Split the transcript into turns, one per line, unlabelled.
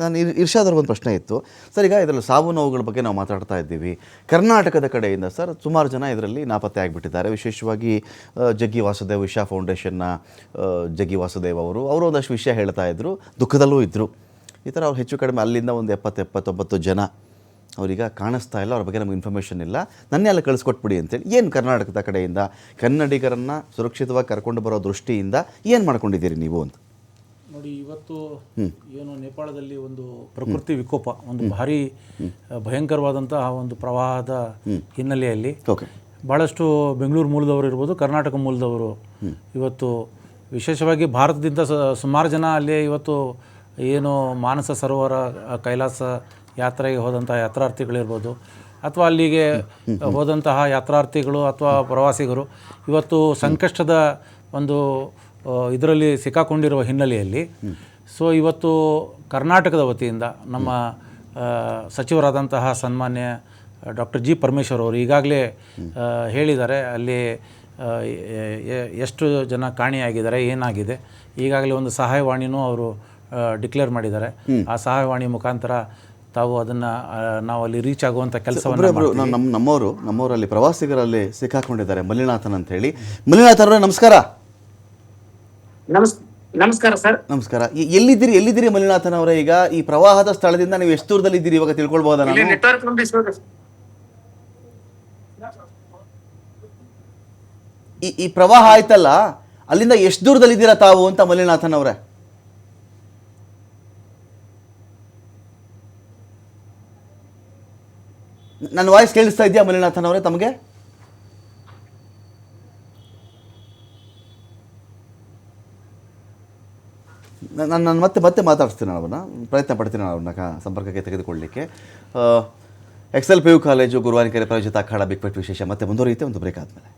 ನಾನು ಇರ್ಷಾದ್ ಅವ್ರಿಗೆ ಒಂದು ಪ್ರಶ್ನೆ ಇತ್ತು ಸರ್. ಈಗ ಇದರಲ್ಲಿ ಸಾವು ನೋವುಗಳ ಬಗ್ಗೆ ನಾವು ಮಾತಾಡ್ತಾ ಇದ್ದೀವಿ. ಕರ್ನಾಟಕದ ಕಡೆಯಿಂದ ಸರ್ ಸುಮಾರು ಜನ ಇದರಲ್ಲಿ ನಾಪತ್ತೆ ಆಗಿಬಿಟ್ಟಿದ್ದಾರೆ. ವಿಶೇಷವಾಗಿ ಜಗ್ಗಿ ವಾಸುದೇವ್ ಇಶಾ ಫೌಂಡೇಶನ್ನ ಜಗ್ಗಿ ವಾಸುದೇವ್ ಅವರು ಒಂದಷ್ಟು ವಿಷಯ ಹೇಳ್ತಾ ಇದ್ದರು, ದುಃಖದಲ್ಲೂ ಇದ್ದರು. ಈ ಥರ ಅವ್ರು ಹೆಚ್ಚು ಕಡಿಮೆ ಅಲ್ಲಿಂದ ಒಂದು 70-79 ಜನ ಅವ್ರೀಗ ಕಾಣಿಸ್ತಾ ಇಲ್ಲ, ಅವ್ರ ಬಗ್ಗೆ ನಮಗೆ ಇನ್ಫಾರ್ಮೇಷನ್ ಇಲ್ಲ, ನನ್ನೇ ಅಲ್ಲಿ ಕಳಿಸ್ಕೊಟ್ಬಿಡಿ ಅಂತೇಳಿ. ಏನು ಕರ್ನಾಟಕದ ಕಡೆಯಿಂದ ಕನ್ನಡಿಗರನ್ನು ಸುರಕ್ಷಿತವಾಗಿ ಕರ್ಕೊಂಡು ಬರೋ ದೃಷ್ಟಿಯಿಂದ ಏನು ಮಾಡ್ಕೊಂಡಿದ್ದೀರಿ ನೀವು ಅಂತ?
ನೋಡಿ, ಇವತ್ತು ಏನು ನೇಪಾಳದಲ್ಲಿ ಒಂದು ಪ್ರಕೃತಿ ವಿಕೋಪ, ಒಂದು ಭಾರಿ ಭಯಂಕರವಾದಂತಹ ಒಂದು ಪ್ರವಾಹದ ಹಿನ್ನೆಲೆಯಲ್ಲಿ ಭಾಳಷ್ಟು ಬೆಂಗಳೂರು ಮೂಲದವರು ಇರ್ಬೋದು, ಕರ್ನಾಟಕ ಮೂಲದವರು ಇವತ್ತು ವಿಶೇಷವಾಗಿ ಭಾರತದಿಂದ ಸುಮಾರು ಜನ ಅಲ್ಲಿ ಇವತ್ತು ಏನು ಮಾನಸ ಸರೋವರ ಕೈಲಾಸ ಯಾತ್ರೆಗೆ ಹೋದಂಥ ಯಾತ್ರಾರ್ಥಿಗಳಿರ್ಬೋದು, ಅಥವಾ ಅಲ್ಲಿಗೆ ಹೋದಂತಹ ಯಾತ್ರಾರ್ಥಿಗಳು ಅಥವಾ ಪ್ರವಾಸಿಗರು ಇವತ್ತು ಸಂಕಷ್ಟದ ಒಂದು ಇದರಲ್ಲಿ ಸಿಕ್ಕಾಕೊಂಡಿರುವ ಹಿನ್ನೆಲೆಯಲ್ಲಿ ಇವತ್ತು ಕರ್ನಾಟಕದ ವತಿಯಿಂದ ನಮ್ಮ ಸಚಿವರಾದಂತಹ ಸನ್ಮಾನ್ಯ ಡಾಕ್ಟರ್ ಜಿ ಪರಮೇಶ್ವರ್ ಅವರು ಈಗಾಗಲೇ ಹೇಳಿದ್ದಾರೆ, ಅಲ್ಲಿ ಎಷ್ಟು ಜನ ಕಾಣೆಯಾಗಿದ್ದಾರೆ, ಏನಾಗಿದೆ, ಈಗಾಗಲೇ ಒಂದು ಸಹಾಯವಾಣಿನೂ ಅವರು ಡಿಕ್ಲೇರ್ ಮಾಡಿದ್ದಾರೆ. ಆ ಸಹಾಯವಾಣಿ ಮುಖಾಂತರ ತಾವು ಅದನ್ನು ನಾವು ಅಲ್ಲಿ ರೀಚ್ ಆಗುವಂಥ ಕೆಲಸವನ್ನು
ನಮ್ಮವರಲ್ಲಿ ಪ್ರವಾಸಿಗರಲ್ಲಿ ಸಿಕ್ಕಾಕೊಂಡಿದ್ದಾರೆ, ಮಲ್ಲಿನಾಥನ್ ಅಂತ ಹೇಳಿ. ಮಲ್ಲಿನಾಥನ್ ಅವರೇ ನಮಸ್ಕಾರ.
ನಮಸ್ಕಾರ ಸರ್.
ನಮಸ್ಕಾರ. ಎಲ್ಲಿದ್ದೀರಿ ಮಲ್ಲಿನಾಥನ್ ಅವರೇ? ಈಗ ಈ ಪ್ರವಾಹದ ಸ್ಥಳದಿಂದ ನೀವು ಎಷ್ಟು ದೂರದಲ್ಲಿ ಇದ್ದೀರಿ ಇವಾಗ ತಿಳ್ಕೊಳ್ಬಹುದಾ? ಈ ಪ್ರವಾಹ ಆಯ್ತಲ್ಲ, ಅಲ್ಲಿಂದ ಎಷ್ಟು ದೂರದಲ್ಲಿ ಇದ್ದೀರಾ ತಾವು ಅಂತ ಮಲ್ಲಿನಾಥನ್ ಅವರೇ? ನನ್ನ ವಾಯ್ಸ್ ಕೇಳಿಸ್ತಾ ಇದೆಯಾ ಮಲ್ಲಿನಾಥನ್ ಅವರೇ ತಮಗೆ? ನಾನು ಮತ್ತೆ ಮಾತಾಡ್ತೀನಿ, ಅವ್ರನ್ನ ಪ್ರಯತ್ನ ಪಡ್ತೀನಿ ಅವ್ರನ್ನ ಸಂಪರ್ಕಕ್ಕೆ ತೆಗೆದುಕೊಳ್ಳಲಿಕ್ಕೆ. ಎಕ್ಸೆಲ್ PU ಕಾಲೇಜು ಗುರುವಾರ ಕೆರೆ ಪ್ರಾಯೋಜಿತ ಅಖಾಡ ಬಿಗ್ ಫೈಟ್ ವಿಶೇಷ ಮತ್ತೆ ಮುಂದುವರಿಯುತ್ತೆ ಒಂದು ಬ್ರೇಕ್ ಆದಮೇಲೆ.